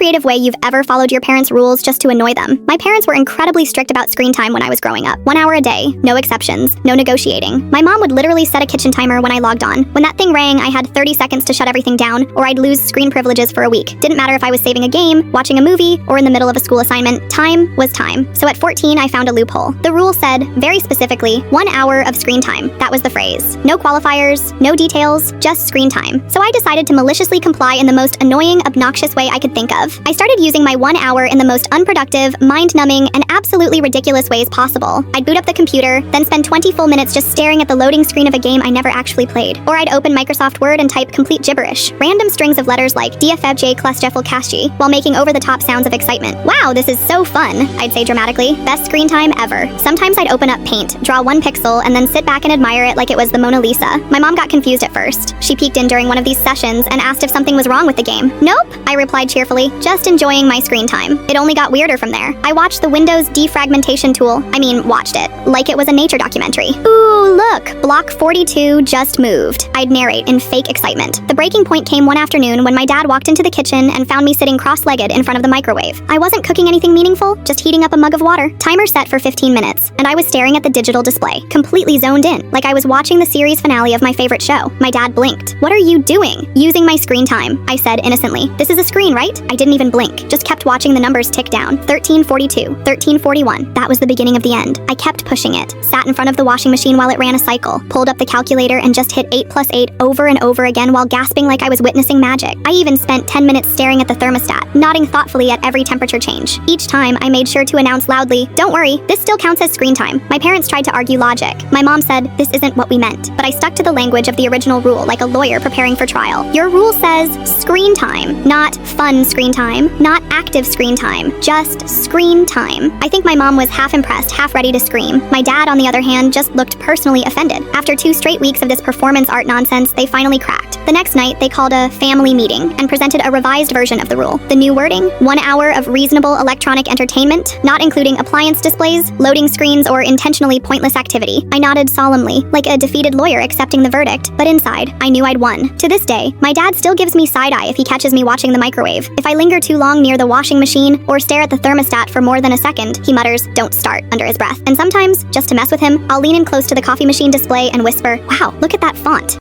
creative way you've ever followed your parents' rules just to annoy them? My parents were incredibly strict about screen time when I was growing up. 1 hour a day, no exceptions, no negotiating. My mom would literally set a kitchen timer when I logged on. When that thing rang, I had 30 seconds to shut everything down, or I'd lose screen privileges for a week. Didn't matter if I was saving a game, watching a movie, or in the middle of a school assignment. Time was time. So at 14, I found a loophole. The rule said, very specifically, 1 hour of screen time. That was the phrase. No qualifiers, no details, just screen time. So I decided to maliciously comply in the most annoying, obnoxious way I could think of. I started using my 1 hour in the most unproductive, mind-numbing, and absolutely ridiculous ways possible. I'd boot up the computer, then spend 20 full minutes just staring at the loading screen of a game I never actually played. Or I'd open Microsoft Word and type complete gibberish, random strings of letters like DFFJ Klesjeffel Kashji, while making over-the-top sounds of excitement. Wow, this is so fun, I'd say dramatically. Best screen time ever. Sometimes I'd open up Paint, draw 1 pixel, and then sit back and admire it like it was the Mona Lisa. My mom got confused at first. She peeked in during one of these sessions and asked if something was wrong with the game. Nope, I replied cheerfully, just enjoying my screen time. It only got weirder from there. I watched the Windows defragmentation tool. Watched it, like it was a nature documentary. Ooh, look, block 42 just moved. I'd narrate in fake excitement. The breaking point came one afternoon when my dad walked into the kitchen and found me sitting cross-legged in front of the microwave. I wasn't cooking anything meaningful, just heating up a mug of water. Timer set for 15 minutes, and I was staring at the digital display, completely zoned in, like I was watching the series finale of my favorite show. My dad blinked. What are you doing? Using my screen time, I said innocently. This is a screen, right? I didn't even blink, just kept watching the numbers tick down. 1342, 1341. That was the beginning of the end. I kept pushing it, sat in front of the washing machine while it ran a cycle, pulled up the calculator and just hit 8 plus 8 over and over again while gasping like I was witnessing magic. I even spent 10 minutes staring at the thermostat, nodding thoughtfully at every temperature change. Each time, I made sure to announce loudly, "Don't worry, this still counts as screen time." My parents tried to argue logic. My mom said, "This isn't what we meant," but I stuck to the language of the original rule like a lawyer preparing for trial. Your rule says screen time, not fun screen time, not active screen time, just screen time. I think my mom was half impressed, half ready to scream. My dad, on the other hand, just looked personally offended. After 2 straight weeks of this performance art nonsense, they finally cracked. The next night, they called a family meeting and presented a revised version of the rule. The new wording, 1 hour of reasonable electronic entertainment, not including appliance displays, loading screens, or intentionally pointless activity. I nodded solemnly, like a defeated lawyer accepting the verdict, but inside, I knew I'd won. To this day, my dad still gives me side-eye if he catches me watching the microwave. If I linger too long near the washing machine or stare at the thermostat for more than a second, he mutters, "Don't start," under his breath. And sometimes, just to mess with him, I'll lean in close to the coffee machine display and whisper, "Wow, look at that font."